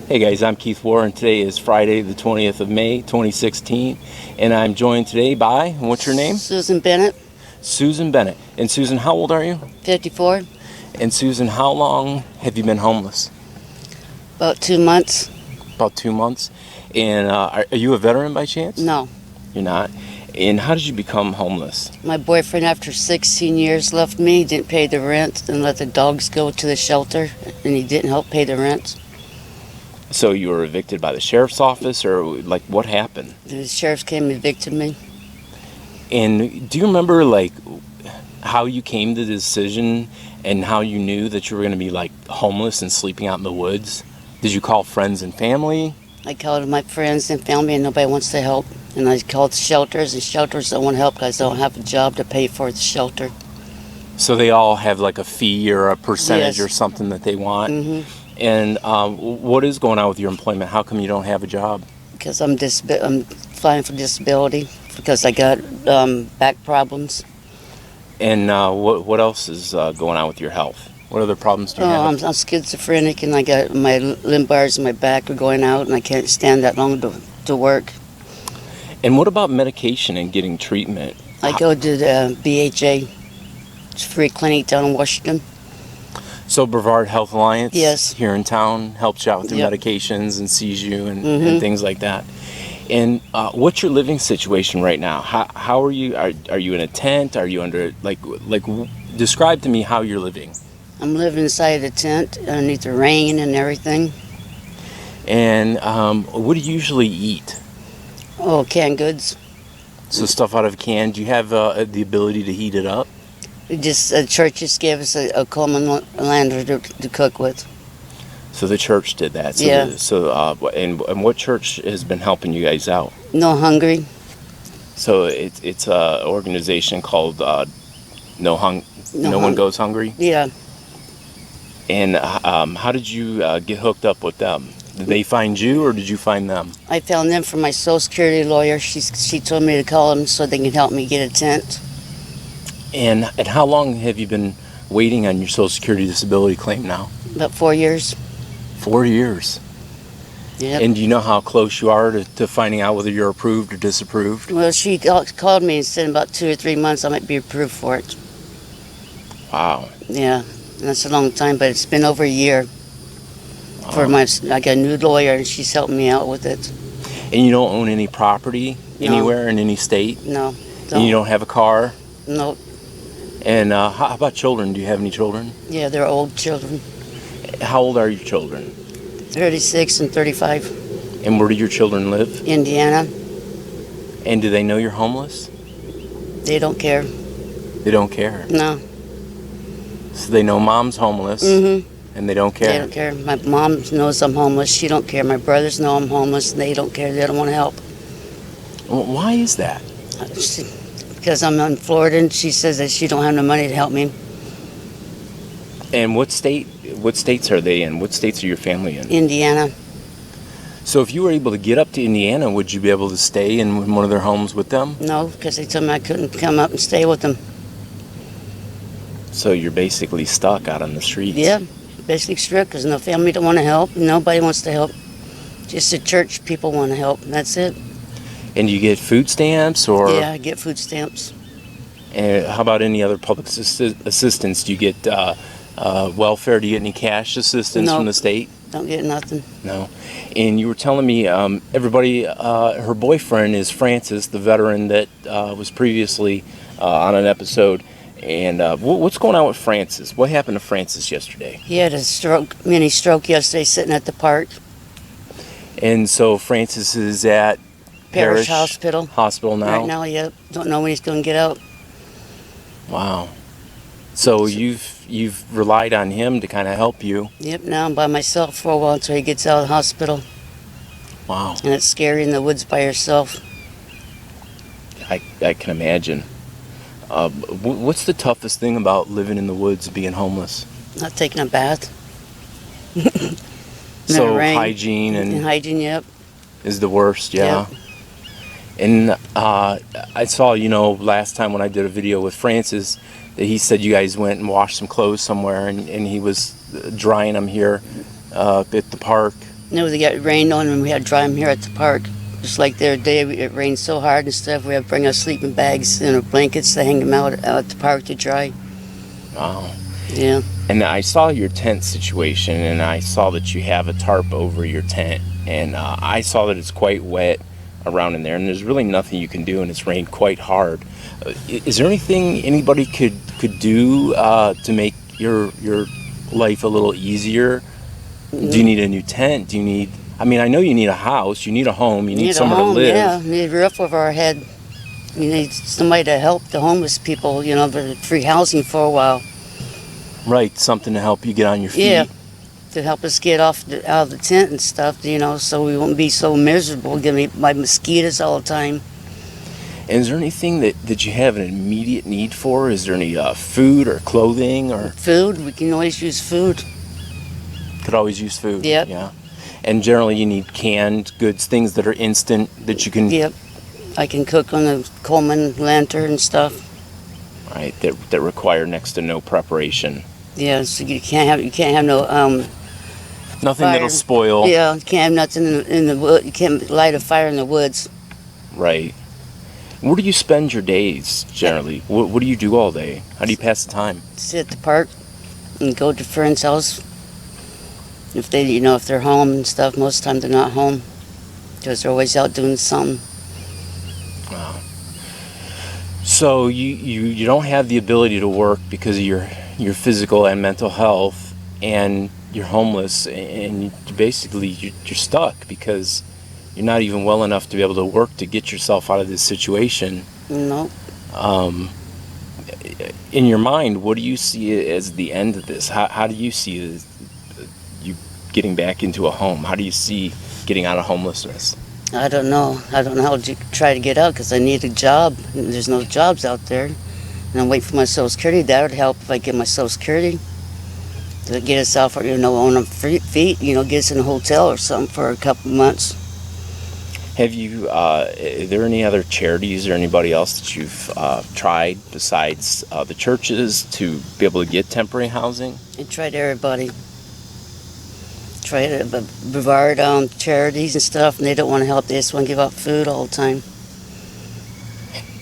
Hey guys, I'm Keith Warren. Today is Friday the 20th of May 2016, and I'm joined today by, what's your name? Susan Bennett, Susan Bennett. And Susan, how old are you? 54, And Susan, how long have you been homeless? about 2 months. About 2 months. And are you a veteran by chance? No, You're not. And how did you become homeless? my boyfriend after 16 years left me, didn't pay the rent and let the dogs go to the shelter, and he didn't help pay the rent. So you were evicted by the sheriff's office, or like what happened? The sheriff came and evicted me. And do you remember like how you came to the decision and how you knew that you were going to be like homeless and sleeping out in the woods? Did you call friends and family? I called my friends and family and nobody wants to help. And I called shelters and shelters don't want to help because I don't have a job to pay for the shelter. So they all have like a fee or a percentage Yes. or something that they want. Mm-hmm. And what is going on with your employment? How come you don't have a job? Because I'm applying for disability because I got back problems. And what else is going on with your health? What other problems do you have? I'm schizophrenic and I got my lumbars in my back are going out and I can't stand that long to work. And what about medication and getting treatment? I go to the BHA, it's a free clinic down in Washington. So Brevard Health Alliance Yes. here in town helps you out with your Yep. medications and sees you and Mhm. things like that. And what's your living situation right now? How are you? Are you in a tent? Are you under describe to me how you're living? I'm living inside the tent underneath the rain and everything. And what do you usually eat? Oh, canned goods. So stuff out of a can. Do you have the ability to heat it up? The church just gave us a common lander to cook with. So the church did that. So Yeah. And what church has been helping you guys out? No hungry. So it's a organization called No One Goes Hungry. Yeah. And how did you get hooked up with them? Did they find you, or did you find them? I found them from my Social Security lawyer. She told me to call them so they can help me get a tent. And how long have you been waiting on your Social Security disability claim now? About 4 years. 4 years. Yep. And do you know how close you are to finding out whether you're approved or disapproved? Well, she called me and said in about 2 or 3 months I might be approved for it. Wow. Yeah, and that's a long time, but it's been over a year. Wow. I got a new lawyer and she's helping me out with it. And you don't own any property No. anywhere in any state? No, And you don't have a car? No, And how about children? Do you have any children? yeah, they're old children, How old are your children? 36 and 35. And where do your children live? Indiana, And do they know you're homeless? they don't care. They don't care. No, So they know mom's homeless, mm-hmm. and they don't care. They don't care. My mom knows I'm homeless. She don't care. My brothers know I'm homeless. And they don't care. They don't want to help. Well, why is that? Because I'm in Florida and she says that she don't have no money to help me. And what states are they in? What states are your family in? Indiana. So if you were able to get up to Indiana, would you be able to stay in one of their homes with them? No, because they told me I couldn't come up and stay with them. So you're basically stuck out on the streets. Yeah, basically strict because no family don't want to help. Nobody wants to help. Just the church people want to help. And that's it. And you get food stamps, or Yeah, I get food stamps. how about any other public assistance? Do you get welfare? Do you get any cash assistance No. from the state? Don't get nothing. No. And you were telling me everybody, her boyfriend is Francis, the veteran that was previously on an episode. And what's going on with Francis? What happened to Francis yesterday? He had a mini stroke yesterday sitting at the park. And so Francis is at Parish Hospital. Hospital now? Right now, yeah. Don't know when he's going to get out. Wow. So you've relied on him to kind of help you. Yep, now I'm by myself for a while until he gets out of the hospital. Wow. And it's scary in the woods by yourself. I can imagine. What's the toughest thing about living in the woods, being homeless? Not taking a bath. So rain. hygiene And hygiene, yep. is the worst, yeah. And I saw, last time when I did a video with Francis, that he said you guys went and washed some clothes somewhere, and he was drying them here at the park. No, they got rained on and we had to dry them here at the park. Just like the other day, it rained so hard and stuff, we had to bring our sleeping bags and our blankets to hang them out at the park to dry. Wow. Yeah. And I saw your tent situation, and I saw that you have a tarp over your tent, and I saw that it's quite wet around in there, and there's really nothing you can do, and it's rained quite hard. Is there anything anybody could do to make your life a little easier? Mm-hmm. Do you need a new tent? Do you need? I mean, I know you need a house, you need a home, you need somewhere a home, to live. Yeah, we need a roof over our head. We need somebody to help the homeless people, the free housing for a while. Right, something to help you get on your feet. Yeah, to help us get out of the tent and stuff, so we won't be so miserable, get me by mosquitoes all the time. And is there anything that you have an immediate need for? Is there any food or clothing or? Food, we can always use food. Could always use food. Yep. Yeah. And generally you need canned goods, things that are instant that you can. Yep. I can cook on the Coleman lantern and stuff. Right, that require next to no preparation. Yeah, so you can't have no Nothing fire. that'll spoil. Yeah, you can't have nothing in the wood. You can't light a fire in the woods. Right. Where do you spend your days generally? What do you do all day? How do you pass the time? Sit at the park and go to friends' house. If they're home and stuff, most of the time they're not home because they're always out doing something. Wow. So you don't have the ability to work because of your physical and mental health, and you're homeless, and you're stuck because you're not even well enough to be able to work to get yourself out of this situation. No. In your mind, what do you see as the end of this? How do you see you getting back into a home? How do you see getting out of homelessness? I don't know. I don't know how to try to get out because I need a job. There's no jobs out there. And I'm waiting for my Social Security. That would help if I get my Social Security to get us out on our feet, get us in a hotel or something for a couple months. Have you, are there any other charities or anybody else that you've tried besides the churches to be able to get temporary housing? I tried everybody. Tried Brevard charities and stuff, and they don't want to help. They just want to give out food all the time.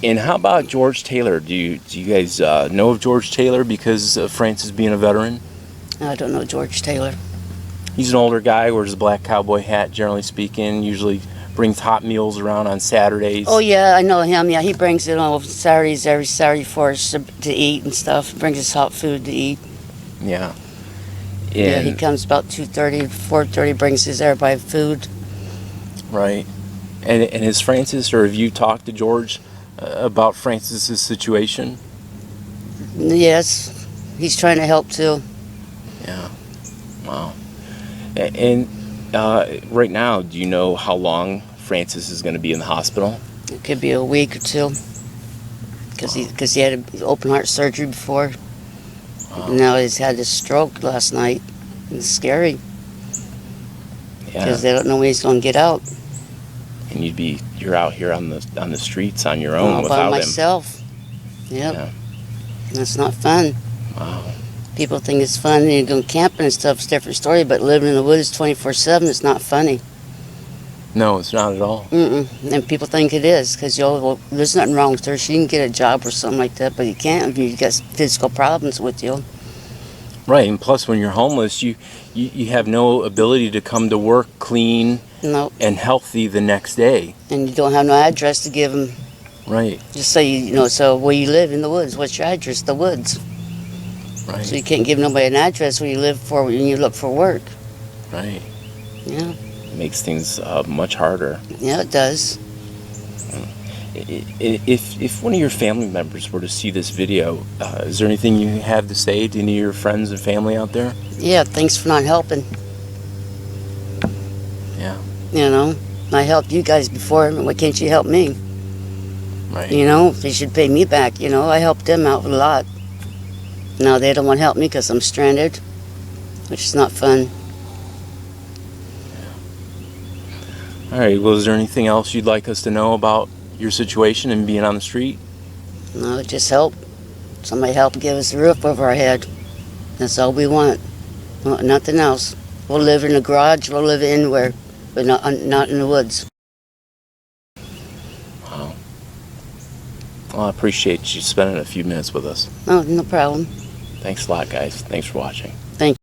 And how about George Taylor? Do you guys know of George Taylor because of Francis being a veteran? I don't know George Taylor. He's an older guy, wears a black cowboy hat, generally speaking, usually brings hot meals around on Saturdays. Oh, yeah, I know him. Yeah, he brings it on Saturdays, every Saturday for us to eat and stuff. He brings us hot food to eat. Yeah. Yeah, he comes about 2:30, 4:30, brings us everybody food. Right. And has Francis, or have you talked to George about Francis's situation? Yes, he's trying to help too. Yeah. Wow. And right now, do you know how long Francis is going to be in the hospital? It could be a week or two. Because he had open heart surgery before. Wow. Now he's had a stroke last night. It's scary. Yeah. Because they don't know when he's going to get out. And you're out here on the streets on your own without him. By myself. Yep. Yeah. That's not fun. Wow. People think it's fun and you go camping and stuff. It's a different story. But living in the woods 24/7, it's not funny. No, it's not at all. And people think it is because there's nothing wrong with her. She can get a job or something like that, but you can't if you got physical problems with you. Right, and plus when you're homeless, you have no ability to come to work clean and healthy the next day. And you don't have no address to give them. Right. Just say, so where you live in the woods, what's your address? The woods. Right. So you can't give nobody an address where you live for when you look for work. Right. Yeah. It makes things much harder. Yeah, it does. If one of your family members were to see this video, is there anything you have to say to any of your friends and family out there? Yeah, thanks for not helping. Yeah. I helped you guys before, why can't you help me? Right. They should pay me back, I helped them out a lot. Now they don't want to help me because I'm stranded, which is not fun. All right, well, is there anything else you'd like us to know about your situation and being on the street? No, just help. Somebody help give us a roof over our head. That's all we want. Nothing else. We'll live in the garage. We'll live anywhere, but not in the woods. Wow. Well, I appreciate you spending a few minutes with us. Oh, no problem. Thanks a lot, guys. Thanks for watching. Thank you.